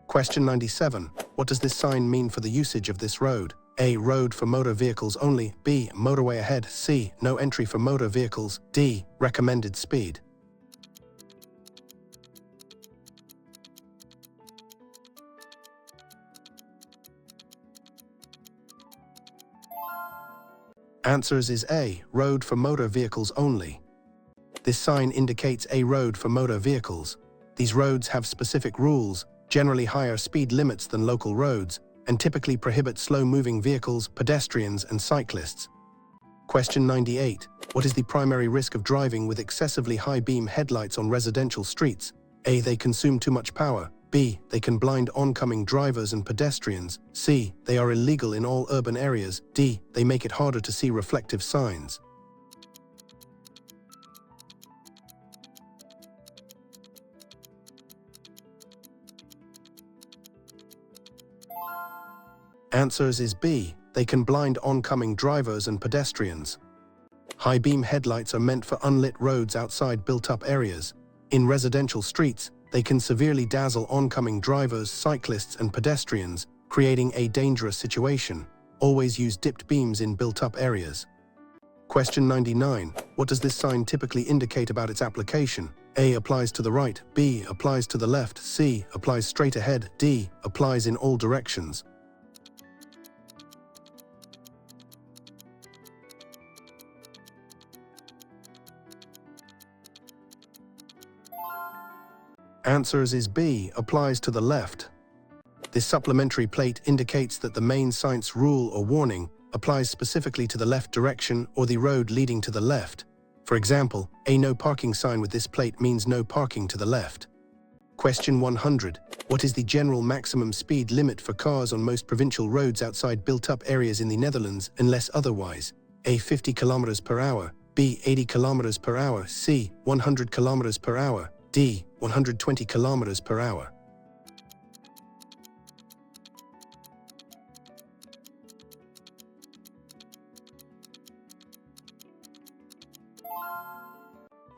Question 97. What does this sign mean for the usage of this road? A. Road for motor vehicles only. B. Motorway ahead. C. No entry for motor vehicles. D. Recommended speed. Answers is A. Road for motor vehicles only. This sign indicates a road for motor vehicles. These roads have specific rules, generally higher speed limits than local roads, and typically prohibit slow-moving vehicles, pedestrians, and cyclists. Question 98. What is the primary risk of driving with excessively high-beam headlights on residential streets? A. They consume too much power. B. They can blind oncoming drivers and pedestrians. C. They are illegal in all urban areas. D. They make it harder to see reflective signs. Answers is B. They can blind oncoming drivers and pedestrians. High-beam headlights are meant for unlit roads outside built-up areas. In residential streets, they can severely dazzle oncoming drivers, cyclists, and pedestrians, creating a dangerous situation. Always use dipped beams in built-up areas. Question 99. What does this sign typically indicate about its application? A. Applies to the right. B. Applies to the left. C. Applies straight ahead. D. Applies in all directions. Answers is B, applies to the left. This supplementary plate indicates that the main science rule or warning applies specifically to the left direction or the road leading to the left. For example, a no parking sign with this plate means no parking to the left. Question 100. What is the general maximum speed limit for cars on most provincial roads outside built-up areas in the Netherlands unless otherwise? A. 50 km per hour, B. 80 km per hour, C. 100 km per hour, D. 120 km per hour.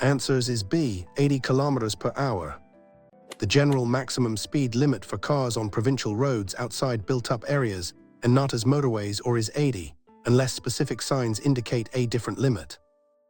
Answers is B, 80 km per hour. The general maximum speed limit for cars on provincial roads outside built-up areas and not as motorways or is 80, unless specific signs indicate a different limit.